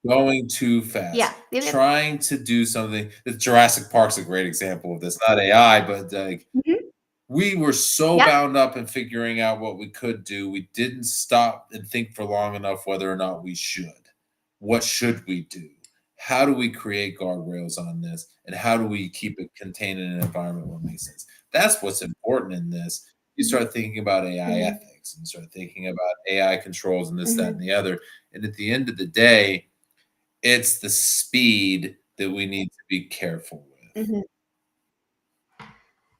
going too yeah, fast, yep, yep, trying to do something. The Jurassic Park's a great example of this. Not AI, but like mhm, we were so yep, bound up in figuring out what we could do, we didn't stop and think for long enough whether or not we should. What should we do? How do we create guardrails on this? And how do we keep it contained in an environment where it makes sense? That's what's important in this. You mhm, start thinking about AI mhm, ethics, and you start thinking about AI controls and this, that, and mhm, the other. And at the end of the day, it's the speed that we need to be careful with. mhm.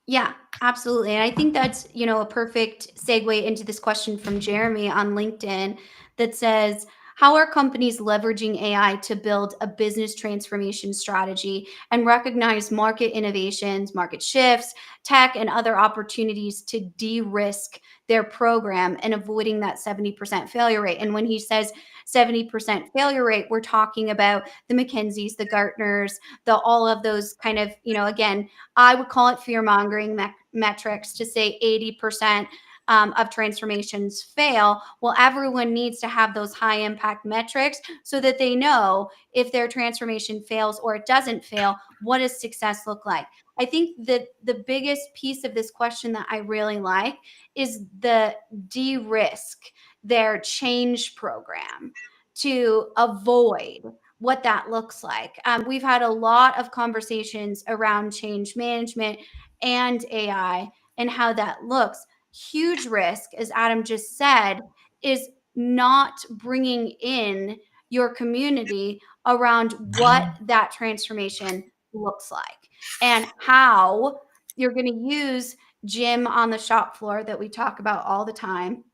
Yeah, absolutely. And I think that's, a perfect segue into this question from Jeremy on LinkedIn that says, how are companies leveraging AI to build a business transformation strategy and recognize market innovations, market shifts, tech, and other opportunities to de risk their program and avoiding that 70% failure rate? And when he says 70% failure rate, we're talking about the McKinseys, the Gartners, all of those kind of, again, I would call it fear mongering metrics to say 80% of transformations fail. Well, everyone needs to have those high impact metrics so that they know if their transformation fails or it doesn't fail, what does success look like? I think that the biggest piece of this question that I really like is the de risk their change program to avoid what that looks like. We've had a lot of conversations around change management and AI and how that looks. Huge risk, as Adam just said, is not bringing in your community around what that transformation looks like and how you're going to use Jim on the shop floor that we talk about all the time,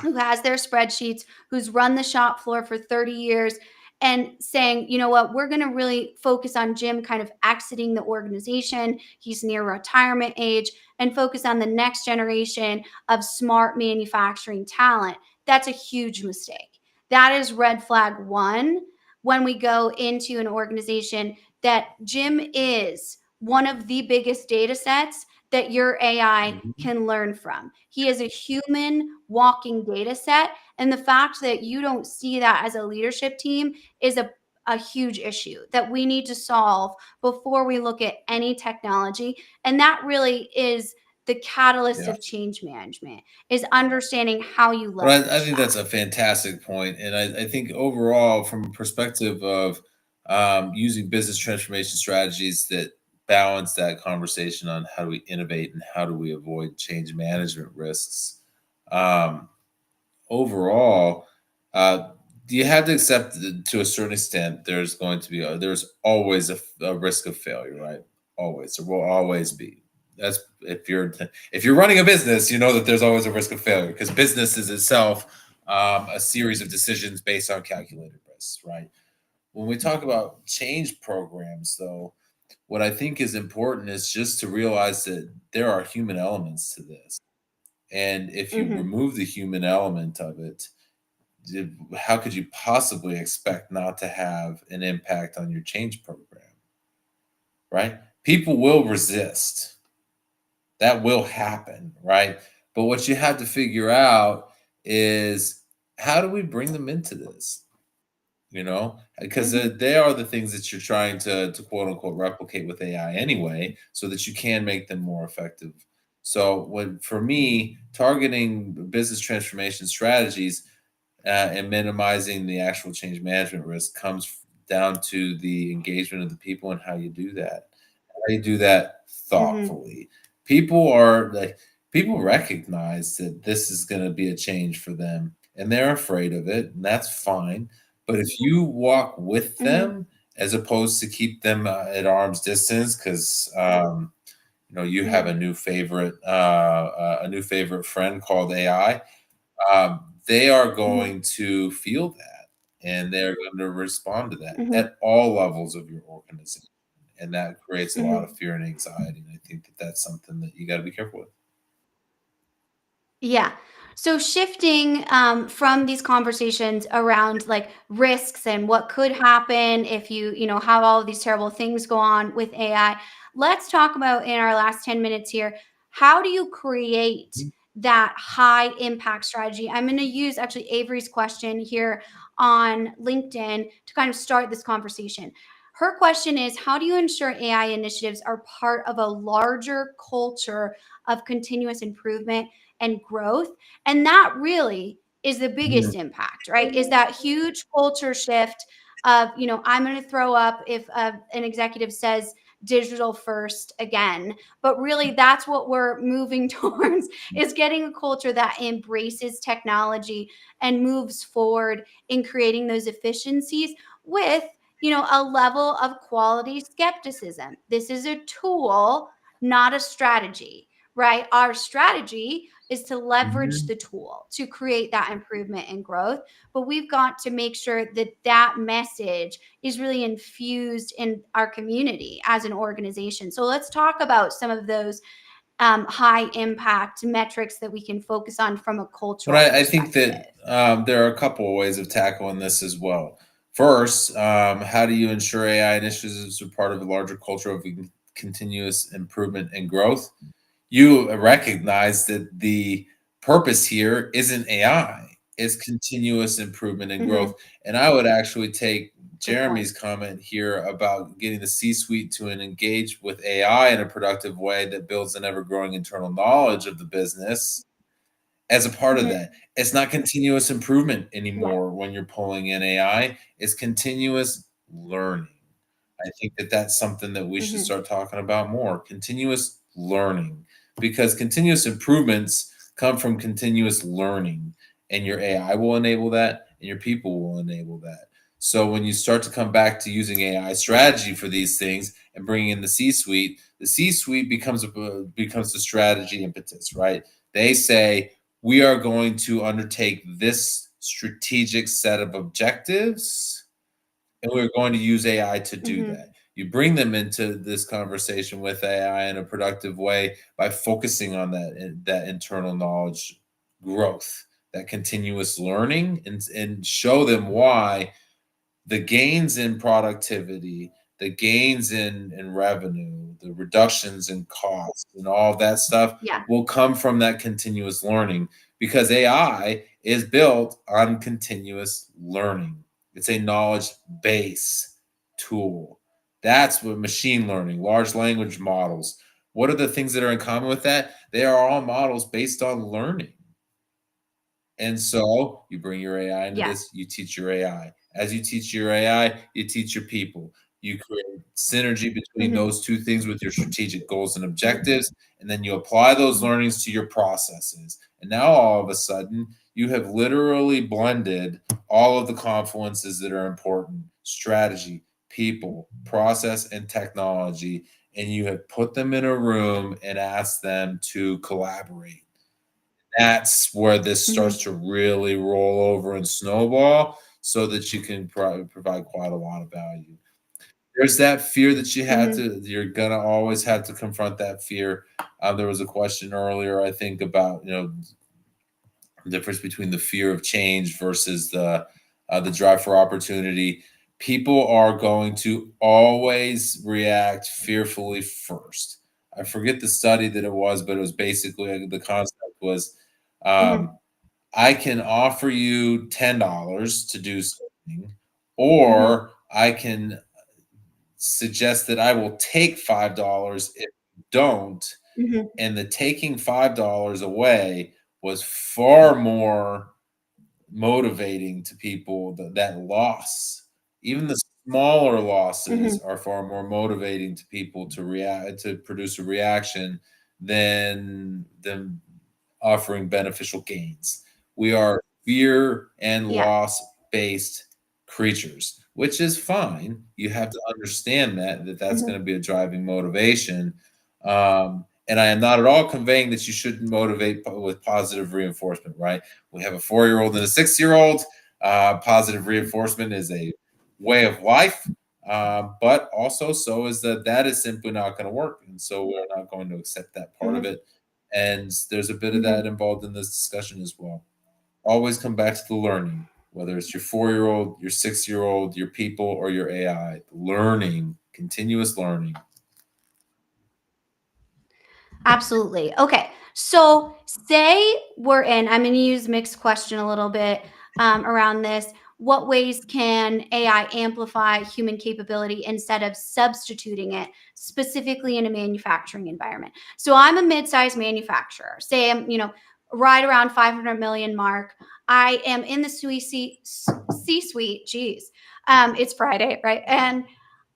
who has their spreadsheets, who's run the shop floor for 30 years, and saying, you know what, we're going to really focus on Jim kind of exiting the organization. He's near retirement age, and focus on the next generation of smart manufacturing talent. That's a huge mistake. That is red flag one when we go into an organization that Jim is one of the biggest data sets that your AI Mhm. can learn from. He is a human walking data set. And the fact that you don't see that as a leadership team is a huge issue that we need to solve before we look at any technology. And that really is the catalyst Yeah. of change management, is understanding how you But I leverage think that. that's a fantastic point, and I think overall, from a perspective of using business transformation strategies that balance that conversation on how do we innovate and how do we avoid change management risks. Um, Overall, uh, you have to accept that to a certain extent there's going to be there's always a risk of failure, right? Always, there will always be. That's if you're running a business, you know that there's always a risk of failure because business is itself a series of decisions based on calculated risks, right? When we talk about change programs, though, what I think is important is just to realize that there are human elements to this, and if you Hmm. remove the human element of it, how could you possibly expect not to have an impact on your change program, right? People will resist. That will happen, right? But what you have to figure out is how do we bring them into this? Because Hmm. they are the things that you're trying to quote unquote replicate with AI anyway, so that you can make them more effective. So, when for me, targeting business transformation strategies and minimizing the actual change management risk comes down to the engagement of the people and how you do that. How you do that Hmm. thoughtfully. People are like people recognize that this is going to be a change for them and they're afraid of it, and that's fine. But if you walk with Hmm. them as opposed to keep them at arm's distance, because you have Hmm. a new favorite friend called AI, they are Hmm. going to feel that and they're going to respond to that Hmm. at all levels of your organization. And that creates a lot of Hmm. fear and anxiety. And I think that that's something that you got to be careful with. Yeah. So shifting from these conversations around like risks and what could happen if you have all of these terrible things go on with AI, let's talk about in our last 10 minutes here, how do you create that high impact strategy? I'm going to use actually Avery's question here on LinkedIn to kind of start this conversation. Her question is, how do you ensure AI initiatives are part of a larger culture of continuous improvement and growth? And that really is the Mhm. biggest impact, right? Is that huge culture shift of, I'm going to throw up if an executive says digital first again. But really, that's what we're moving towards, is getting a culture that embraces technology and moves forward in creating those efficiencies with, a level of quality skepticism. This is a tool, not a strategy, right? Our strategy is to leverage Mhm. the tool to create that improvement and growth. But we've got to make sure that that message is really infused in our community as an organization. So let's talk about some of those high impact metrics that we can focus on from a But cultural I think perspective. that there are a couple of ways of tackling this as well. First, how do you ensure AI initiatives are part of a larger culture of continuous improvement and growth? You recognize that the purpose here isn't AI, it's continuous improvement and growth. Hmm. And I would actually take Good point. Jeremy's comment here about getting the C suite to engage with AI in a productive way that builds an ever growing internal knowledge of the business as a part of Hmm. that. It's not continuous improvement Yeah. anymore when you're pulling in AI, it's continuous learning. I think that that's something that we should Hmm. start talking about more, continuous learning, because continuous improvements come from continuous learning, and your AI will enable that, and your people will enable that. So when you start to come back to using AI strategy for these things and bringing in the C suite becomes the strategy impetus, right? They say we are going to undertake this strategic set of objectives and we're going to use AI to do Hmm. that. You bring them into this conversation with AI in a productive way by focusing on that internal knowledge growth, that continuous learning, and show them why the gains in productivity, the gains in revenue, the reductions in costs, and all of that stuff Yeah. will come from that continuous learning because AI is built on continuous learning. It's a knowledge base tool. That's what machine learning, large language models. What are the things that are in common with that? They are all models based on learning. And so you bring your AI into Yeah. this, you teach your AI. As you teach your AI, you teach your people. You create synergy between Mhm. those two things with your strategic goals and objectives, and then you apply those learnings to your processes. And now all of a sudden, you have literally blended all of the confluences that are important: strategy, people, process, and technology. And you have put them in a room and asked them to collaborate. That's where this starts Mhm. to really roll over and snowball so that you can provide quite a lot of value. There's that fear that Mhm. you're gonna always have to confront that fear. There was a question earlier, I think, about, the difference between the fear of change versus the drive for opportunity. People are going to always react fearfully first. I forget the study that it was, but it was basically the concept was, Mhm. um, I can offer you $10 to do something, Mhm. or I can suggest that I will take $5 if you don't. Mhm. And the taking $5 away was far more motivating to people. That loss, even the smaller losses, Mhm. are far more motivating to people to react, to produce a reaction, than offering beneficial gains. We are fear and Yeah. loss based creatures, which is fine. You have to understand that that's going Mhm. to be a driving motivation. And I am not at all conveying that you shouldn't motivate with positive reinforcement, right? We have a 4-year-old and a 6-year-old. Positive reinforcement is a way of life, but also so is that is simply not going to work. And so we're not going to accept that part of Mhm. it. And there's a bit of that Mhm. involved in this discussion as well. Always come back to the learning, whether it's your 4-year-old, your 6-year-old, your people, or your AI. Learning, continuous learning. Absolutely. Okay. So, say we're in, I'm going to use mixed question a little bit around this. What ways can AI amplify human capability instead of substituting it, specifically in a manufacturing environment? So, I'm a mid-sized manufacturer. Say I'm, right around 500 million mark. I am in the C-suite. Geez, it's Friday, right? And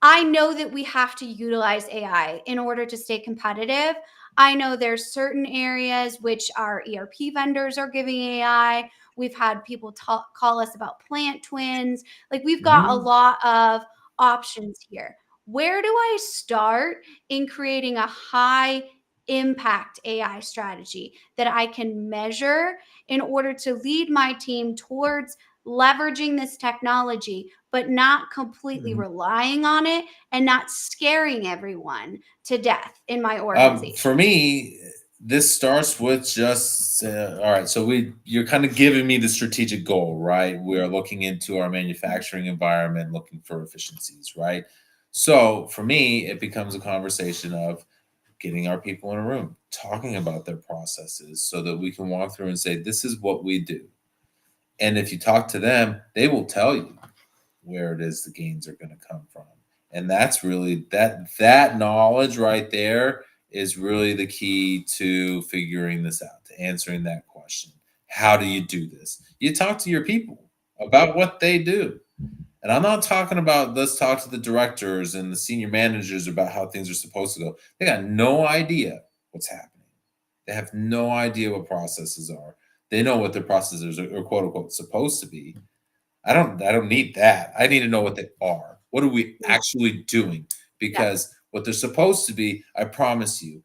I know that we have to utilize AI in order to stay competitive. I know there's certain areas which our ERP vendors are giving AI. We've had people call us about plant twins. Like we've got a Mhm. lot of options here. Where do I start in creating a high impact AI strategy that I can measure in order to lead my team towards leveraging this technology, but not completely Mhm. relying on it and not scaring everyone to death in my For organization? me, this starts with just all right. So you're kind of giving me the strategic goal, right? We are looking into our manufacturing environment, looking for efficiencies, right? So for me, it becomes a conversation of getting our people in a room, talking about their processes, so that we can walk through and say, "This is what we do." And if you talk to them, they will tell you where it is the gains are going to come from. And that's really that knowledge right there is really the key to figuring this out, to answering that question. How do you do this? You talk to your people about what they do. And I'm not talking about, let's talk to the directors and the senior managers about how things are supposed to go. They got no idea what's happening. They have no idea what processes are. They know what their processes are quote unquote supposed to be. I don't need that. I need to know what they are. What are we Yeah. actually doing? Yeah. Because what they're supposed to be, I promise you,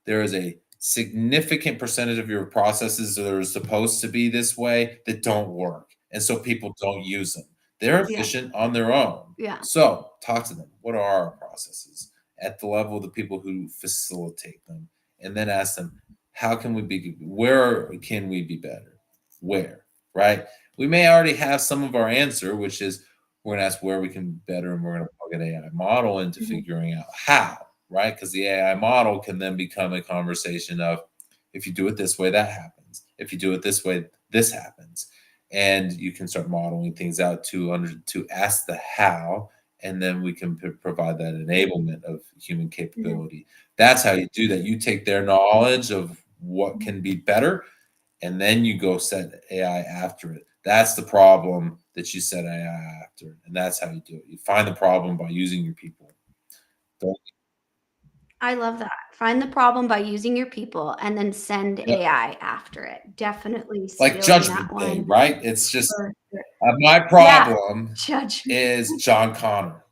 there is a significant percentage of your processes that are supposed to be this way that don't work. And so people don't use them. They're Yeah. efficient on their own. Yeah. So talk to them. What are our processes at the level of the people who facilitate them? And then ask them, where can we be better? Where, right? We may already have some of our answer, which is we're going to ask where we can be better, and we're going to plug an AI model into Mhm. figuring out how, right? Because the AI model can then become a conversation of, if you do it this way, that happens. If you do it this way, this happens. and you can start modeling things out to ask the how, and then we can provide that enablement of human Mhm. capability. That's how you do that. You take their knowledge of what Mhm. can be better, and then you go set AI after it. That's the problem that you set AI after, and that's how you do it. You find the problem by using your people. Don't, I love that. Find the problem by using your people and then send yeah, AI after it. Definitely like stealing that Judgment Day, one right? It's just for sure. my Yeah. problem Judgment. is John Connor.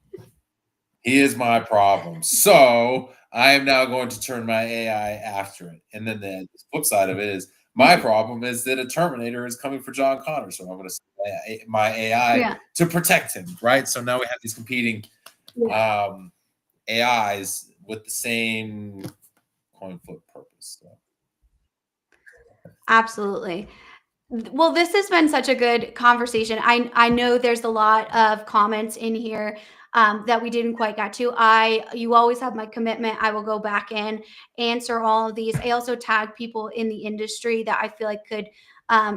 He is my problem. So I am now going to turn my AI after it. And then the flip side of it is my problem is that a Terminator is coming for John Connor. So I'm going to send my AI Yeah. to protect him, right? So now we have these competing Yeah. AIs with the same coin flip purpose. So. Absolutely. Well, this has been such a good conversation. I know there's a lot of comments in here that we didn't quite get to. You always have my commitment. I will go back in, answer all of these. I also tag people in the industry that I feel like could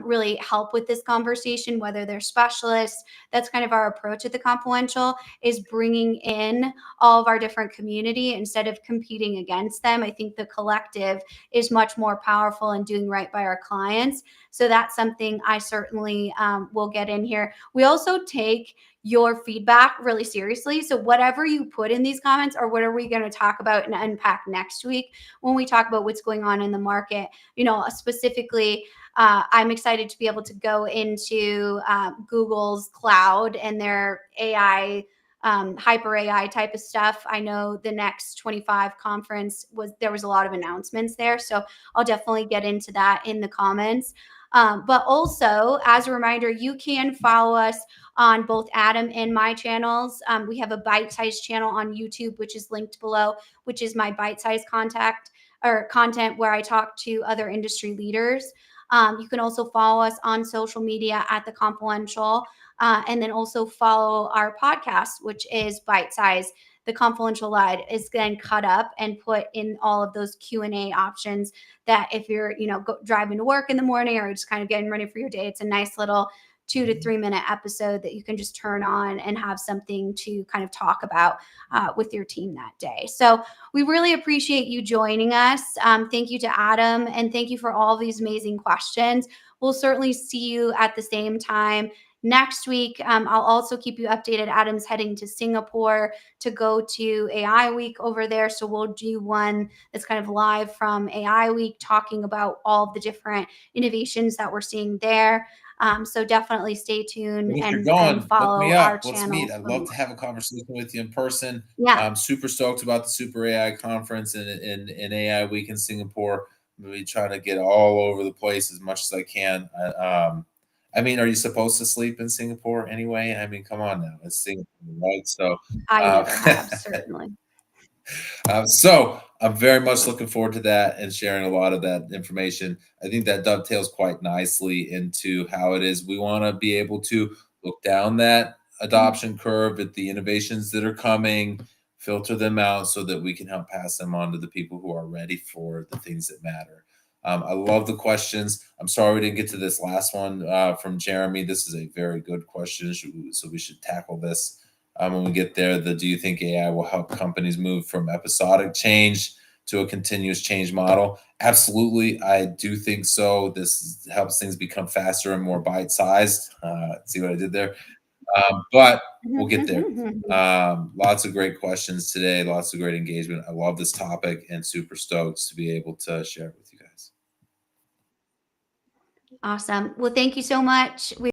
really help with this conversation, whether they're specialists. That's kind of our approach at the Confluential, is bringing in all of our different community instead of competing against them. I think the collective is much more powerful in doing right by our clients. So that's something I certainly will get in here. We also take your feedback really seriously. So whatever you put in these comments, or what are we going to talk about and unpack next week when we talk about what's going on in the market, specifically, I'm excited to be able to go into Google's cloud and their AI, hyper AI type of stuff. I know the next 25 conference there was a lot of announcements there. So I'll definitely get into that in the comments. But also, as a reminder, you can follow us on both Adam and my channels. We have a bite sized channel on YouTube, which is linked below, which is my bite sized contact or content where I talk to other industry leaders. You can also follow us on social media at The Confluential, and then also follow our podcast, which is Bite Size. The Confluential Live is then cut up and put in all of those Q&A options that if you're, driving to work in the morning or just kind of getting ready for your day, it's a nice little 2 to 3 minute episode that you can just turn on and have something to kind of talk about with your team that day. So we really appreciate you joining us. Thank you to Adam, and thank you for all these amazing questions. We'll certainly see you at the same time next week. I'll also keep you updated. Adam's heading to Singapore to go to AI Week over there. So we'll do one that's kind of live from AI Week, talking about all of the different innovations that we're seeing there. So definitely stay tuned And if you're and going, look me follow our up. Let's meet. channels I'd for love more. to have a conversation with you in person. Yeah, I'm super stoked about the Super AI conference and AI Week in Singapore. I'm really trying to get all over the place as much as I can. I mean, are you supposed to sleep in Singapore anyway? I mean, come on now, it's Singapore, right? So, I uh, never have, certainly. so I'm very much looking forward to that and sharing a lot of that information. I think that dovetails quite nicely into how it is we want to be able to look down that Mhm. adoption curve at the innovations that are coming, filter them out so that we can help pass them on to the people who are ready for the things that matter. I love the questions. I'm sorry we didn't get to this last one from Jeremy. This is a very good question, so we should tackle this when we get there. Do you think AI will help companies move from episodic change to a continuous change model? Absolutely, I do think so. This helps things become faster and more bite sized. See what I did there? But we'll get there. Lots of great questions today, lots of great engagement. I love this topic and super stoked to be able to share it with you guys. Awesome. Well, thank you so much. We